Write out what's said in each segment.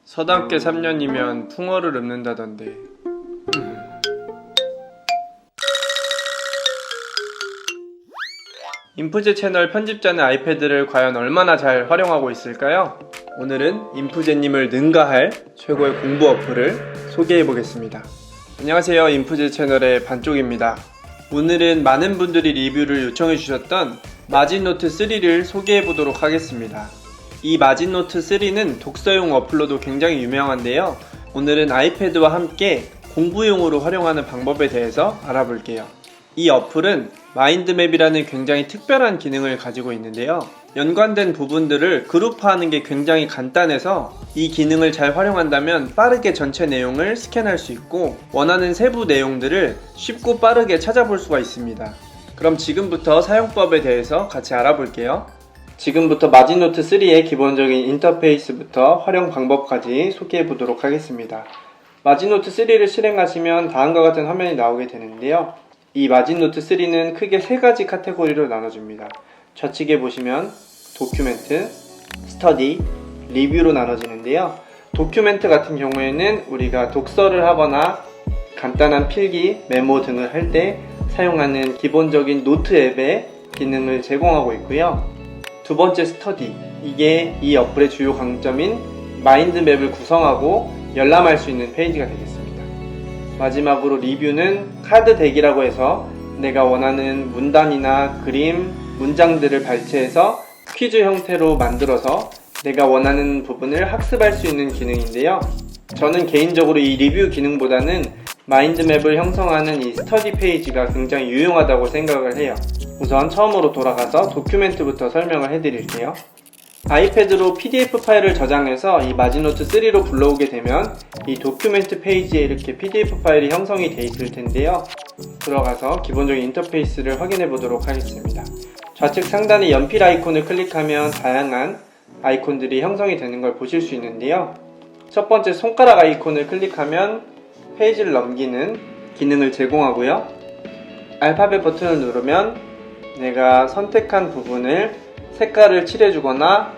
서당계 3년이면 풍어를 읊는다던데. 인프제 채널 편집자는 아이패드를 과연 얼마나 잘 활용하고 있을까요? 오늘은 인프제님을 능가할 최고의 공부 어플을 소개해보겠습니다. 안녕하세요, 인프제 채널의 반쪽입니다. 오늘은 많은 분들이 리뷰를 요청해주셨던 마진노트 3를 소개해보도록 하겠습니다. 이 마진노트 3는 독서용 어플로도 굉장히 유명한데요. 오늘은 아이패드와 함께 공부용으로 활용하는 방법에 대해서 알아볼게요. 이 어플은 마인드맵이라는 굉장히 특별한 기능을 가지고 있는데요. 연관된 부분들을 그룹화하는 게 굉장히 간단해서 이 기능을 잘 활용한다면 빠르게 전체 내용을 스캔할 수 있고 원하는 세부 내용들을 쉽고 빠르게 찾아볼 수가 있습니다. 그럼 지금부터 사용법에 대해서 같이 알아볼게요. 지금부터 마진노트 3의 기본적인 인터페이스부터 활용 방법까지 소개해 보도록 하겠습니다. 마진노트 3를 실행하시면 다음과 같은 화면이 나오게 되는데요. 이 마진노트 3는 크게 세 가지 카테고리로 나눠집니다. 좌측에 보시면 도큐멘트, 스터디, 리뷰로 나눠지는데요. 도큐멘트 같은 경우에는 우리가 독서를 하거나 간단한 필기, 메모 등을 할 때 사용하는 기본적인 노트 앱의 기능을 제공하고 있고요. 두 번째 스터디, 이게 이 어플의 주요 강점인 마인드맵을 구성하고 열람할 수 있는 페이지가 되겠습니다. 마지막으로 리뷰는 카드 덱이라고 해서 내가 원하는 문단이나 그림, 문장들을 발췌해서 퀴즈 형태로 만들어서 내가 원하는 부분을 학습할 수 있는 기능인데요. 저는 개인적으로 이 리뷰 기능보다는 마인드맵을 형성하는 이 스터디 페이지가 굉장히 유용하다고 생각을 해요. 우선 처음으로 돌아가서 도큐멘트부터 설명을 해드릴게요. 아이패드로 PDF 파일을 저장해서 이 마진노트 3로 불러오게 되면 이 도큐멘트 페이지에 이렇게 PDF 파일이 형성이 되어 있을 텐데요. 들어가서 기본적인 인터페이스를 확인해 보도록 하겠습니다. 좌측 상단의 연필 아이콘을 클릭하면 다양한 아이콘들이 형성이 되는 걸 보실 수 있는데요. 첫 번째 손가락 아이콘을 클릭하면 페이지를 넘기는 기능을 제공하고요. 알파벳 버튼을 누르면 내가 선택한 부분을 색깔을 칠해주거나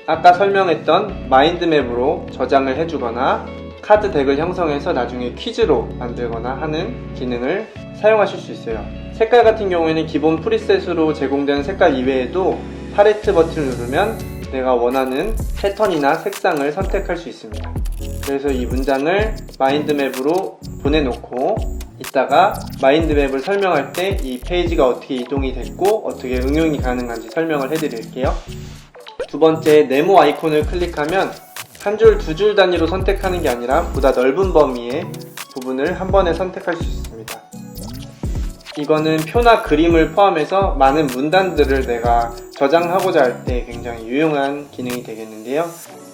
아까 설명했던 마인드맵으로 저장을 해주거나 카드 덱을 형성해서 나중에 퀴즈로 만들거나 하는 기능을 사용하실 수 있어요. 색깔 같은 경우에는 기본 프리셋으로 제공되는 색깔 이외에도 팔레트 버튼을 누르면 내가 원하는 패턴이나 색상을 선택할 수 있습니다. 그래서 이 문장을 마인드맵으로 보내놓고 이따가 마인드맵을 설명할 때 이 페이지가 어떻게 이동이 됐고 어떻게 응용이 가능한지 설명을 해드릴게요. 두 번째 네모 아이콘을 클릭하면 한 줄, 두 줄 단위로 선택하는 게 아니라 보다 넓은 범위의 부분을 한 번에 선택할 수 있습니다. 이거는 표나 그림을 포함해서 많은 문단들을 내가 저장하고자 할 때 굉장히 유용한 기능이 되겠는데요.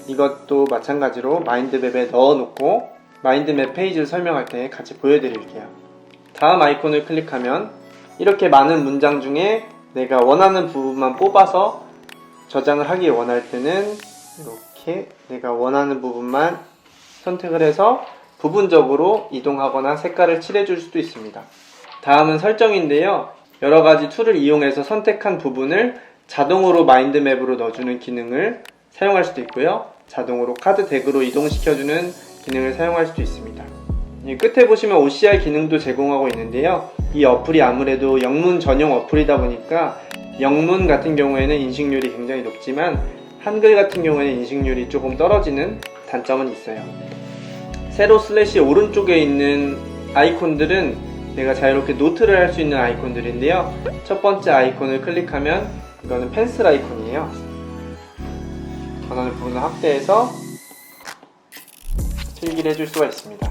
이것도 마찬가지로 마인드맵에 넣어놓고 마인드맵 페이지를 설명할 때 같이 보여드릴게요. 다음 아이콘을 클릭하면 이렇게 많은 문장 중에 내가 원하는 부분만 뽑아서 저장을 하기 원할 때는 이렇게 내가 원하는 부분만 선택을 해서 부분적으로 이동하거나 색깔을 칠해줄 수도 있습니다. 다음은 설정인데요. 여러가지 툴을 이용해서 선택한 부분을 자동으로 마인드맵으로 넣어주는 기능을 사용할 수도 있고요. 자동으로 카드 덱으로 이동시켜주는 기능을 사용할 수도 있습니다. 끝에 보시면 OCR 기능도 제공하고 있는데요. 이 어플이 아무래도 영문 전용 어플이다 보니까 영문 같은 경우에는 인식률이 굉장히 높지만 한글 같은 경우에는 인식률이 조금 떨어지는 단점은 있어요. 세로 슬래시 오른쪽에 있는 아이콘들은 내가 자유롭게 노트를 할 수 있는 아이콘들인데요. 첫 번째 아이콘을 클릭하면 이거는 펜슬 아이콘이에요. 원하는 부분을 확대해서 필기를 해줄 수가 있습니다.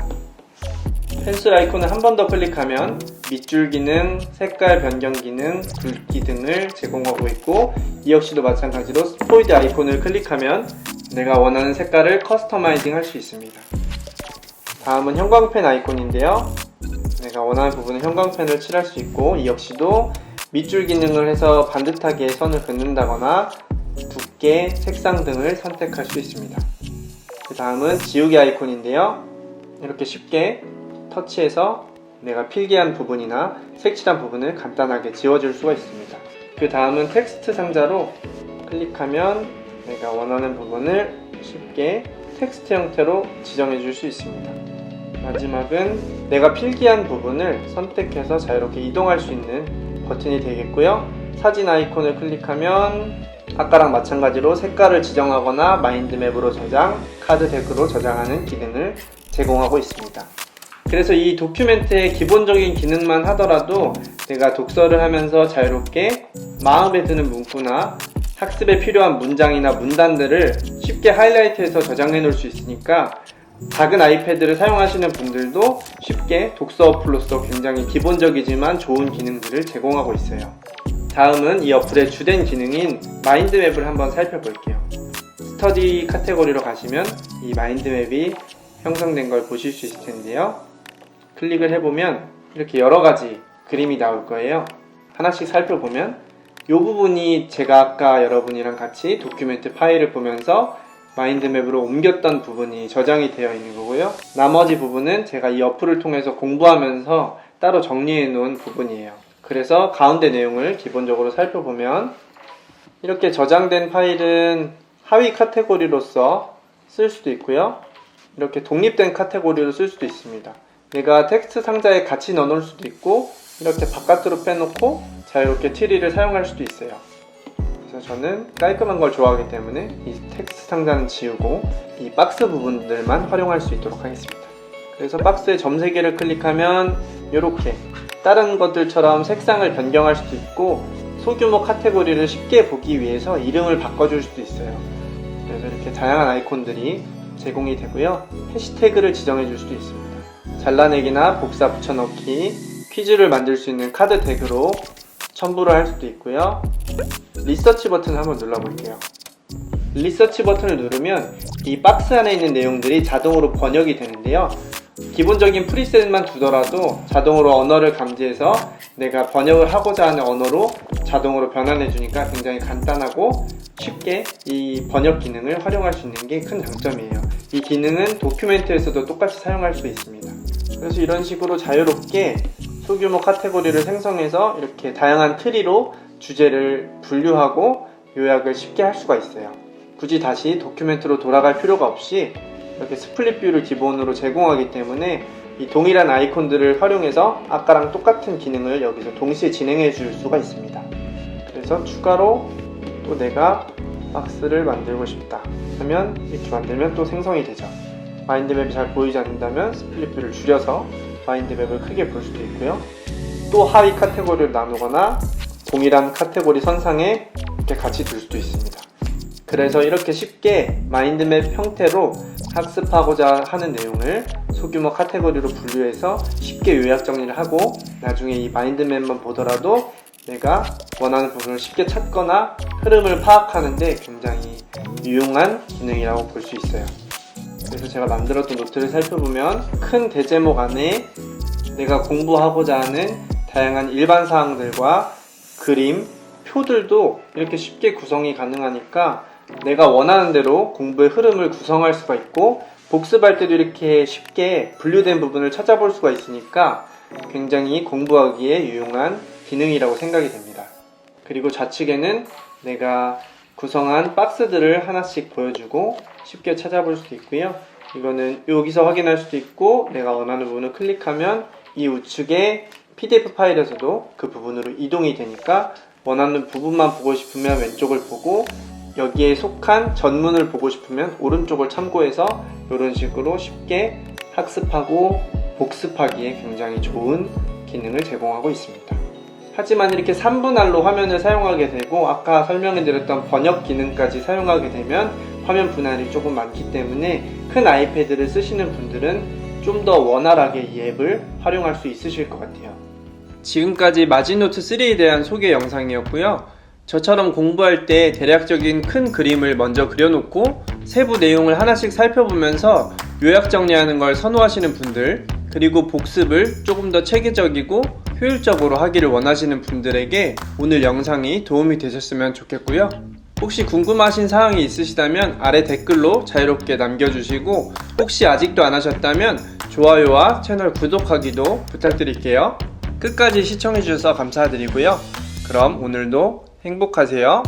펜슬 아이콘을 한 번 더 클릭하면 밑줄 기능, 색깔 변경 기능, 굵기 등을 제공하고 있고 이 역시도 마찬가지로 스포이드 아이콘을 클릭하면 내가 원하는 색깔을 커스터마이징 할 수 있습니다. 다음은 형광펜 아이콘인데요. 내가 원하는 부분은 형광펜을 칠할 수 있고 이 역시도 밑줄 기능을 해서 반듯하게 선을 긋는다거나 두께, 색상 등을 선택할 수 있습니다. 그 다음은 지우개 아이콘인데요. 이렇게 쉽게 터치해서 내가 필기한 부분이나 색칠한 부분을 간단하게 지워줄 수가 있습니다. 그 다음은 텍스트 상자로 클릭하면 내가 원하는 부분을 쉽게 텍스트 형태로 지정해 줄 수 있습니다. 마지막은 내가 필기한 부분을 선택해서 자유롭게 이동할 수 있는 버튼이 되겠고요. 사진 아이콘을 클릭하면 아까랑 마찬가지로 색깔을 지정하거나 마인드맵으로 저장, 카드 덱으로 저장하는 기능을 제공하고 있습니다. 그래서 이 도큐멘트의 기본적인 기능만 하더라도 내가 독서를 하면서 자유롭게 마음에 드는 문구나 학습에 필요한 문장이나 문단들을 쉽게 하이라이트해서 저장해 놓을 수 있으니까 작은 아이패드를 사용하시는 분들도 쉽게 독서 어플로서 굉장히 기본적이지만 좋은 기능들을 제공하고 있어요. 다음은 이 어플의 주된 기능인 마인드맵을 한번 살펴볼게요. 스터디 카테고리로 가시면 이 마인드맵이 형성된 걸 보실 수 있을 텐데요. 클릭을 해보면 이렇게 여러가지 그림이 나올 거예요. 하나씩 살펴보면 이 부분이 제가 아까 여러분이랑 같이 도큐멘트 파일을 보면서 마인드맵으로 옮겼던 부분이 저장이 되어 있는 거고요. 나머지 부분은 제가 이 어플을 통해서 공부하면서 따로 정리해 놓은 부분이에요. 그래서 가운데 내용을 기본적으로 살펴보면 이렇게 저장된 파일은 하위 카테고리로서 쓸 수도 있고요. 이렇게 독립된 카테고리로 쓸 수도 있습니다. 내가 텍스트 상자에 같이 넣어 놓을 수도 있고 이렇게 바깥으로 빼놓고 자유롭게 트리를 사용할 수도 있어요. 그래서 저는 깔끔한 걸 좋아하기 때문에 이 텍스트 상자는 지우고 이 박스 부분들만 활용할 수 있도록 하겠습니다. 그래서 박스의 점 3개를 클릭하면 이렇게 다른 것들처럼 색상을 변경할 수도 있고 소규모 카테고리를 쉽게 보기 위해서 이름을 바꿔줄 수도 있어요. 그래서 이렇게 다양한 아이콘들이 제공이 되고요. 해시태그를 지정해 줄 수도 있습니다. 잘라내기나 복사 붙여넣기, 퀴즈를 만들 수 있는 카드 덱으로 첨부를 할 수도 있고요. 리서치 버튼을 한번 눌러볼게요. 리서치 버튼을 누르면 이 박스 안에 있는 내용들이 자동으로 번역이 되는데요. 기본적인 프리셋만 두더라도 자동으로 언어를 감지해서 내가 번역을 하고자 하는 언어로 자동으로 변환해 주니까 굉장히 간단하고 쉽게 이 번역 기능을 활용할 수 있는 게 큰 장점이에요. 이 기능은 도큐멘트에서도 똑같이 사용할 수 있습니다. 그래서 이런 식으로 자유롭게 소규모 카테고리를 생성해서 이렇게 다양한 트리로 주제를 분류하고 요약을 쉽게 할 수가 있어요. 굳이 다시 도큐멘트로 돌아갈 필요가 없이 이렇게 스플릿 뷰를 기본으로 제공하기 때문에 이 동일한 아이콘들을 활용해서 아까랑 똑같은 기능을 여기서 동시에 진행해 줄 수가 있습니다. 그래서 추가로 또 내가 박스를 만들고 싶다 하면 이렇게 만들면 또 생성이 되죠. 마인드맵이 잘 보이지 않는다면 스플릿 뷰를 줄여서 마인드맵을 크게 볼 수도 있고요. 또 하위 카테고리를 나누거나 동일한 카테고리 선상에 이렇게 같이 둘 수도 있습니다. 그래서 이렇게 쉽게 마인드맵 형태로 학습하고자 하는 내용을 소규모 카테고리로 분류해서 쉽게 요약 정리를 하고 나중에 이 마인드맵만 보더라도 내가 원하는 부분을 쉽게 찾거나 흐름을 파악하는 데 굉장히 유용한 기능이라고 볼 수 있어요. 그래서 제가 만들었던 노트를 살펴보면 큰 대제목 안에 내가 공부하고자 하는 다양한 일반 사항들과 그림, 표들도 이렇게 쉽게 구성이 가능하니까 내가 원하는 대로 공부의 흐름을 구성할 수가 있고 복습할 때도 이렇게 쉽게 분류된 부분을 찾아볼 수가 있으니까 굉장히 공부하기에 유용한 기능이라고 생각이 됩니다. 그리고 좌측에는 내가 구성한 박스들을 하나씩 보여주고 쉽게 찾아볼 수도 있고요. 이거는 여기서 확인할 수도 있고 내가 원하는 부분을 클릭하면 이 우측에 PDF 파일에서도 그 부분으로 이동이 되니까 원하는 부분만 보고 싶으면 왼쪽을 보고 여기에 속한 전문을 보고 싶으면 오른쪽을 참고해서 이런 식으로 쉽게 학습하고 복습하기에 굉장히 좋은 기능을 제공하고 있습니다. 하지만 이렇게 3분할로 화면을 사용하게 되고 아까 설명해드렸던 번역 기능까지 사용하게 되면 화면 분할이 조금 많기 때문에 큰 아이패드를 쓰시는 분들은 좀 더 원활하게 이 앱을 활용할 수 있으실 것 같아요. 지금까지 마지노트 3에 대한 소개 영상이었고요. 저처럼 공부할 때 대략적인 큰 그림을 먼저 그려놓고 세부 내용을 하나씩 살펴보면서 요약 정리하는 걸 선호하시는 분들, 그리고 복습을 조금 더 체계적이고 효율적으로 하기를 원하시는 분들에게 오늘 영상이 도움이 되셨으면 좋겠고요. 혹시 궁금하신 사항이 있으시다면 아래 댓글로 자유롭게 남겨주시고 혹시 아직도 안 하셨다면 좋아요와 채널 구독하기도 부탁드릴게요. 끝까지 시청해주셔서 감사드리고요. 그럼 오늘도 행복하세요.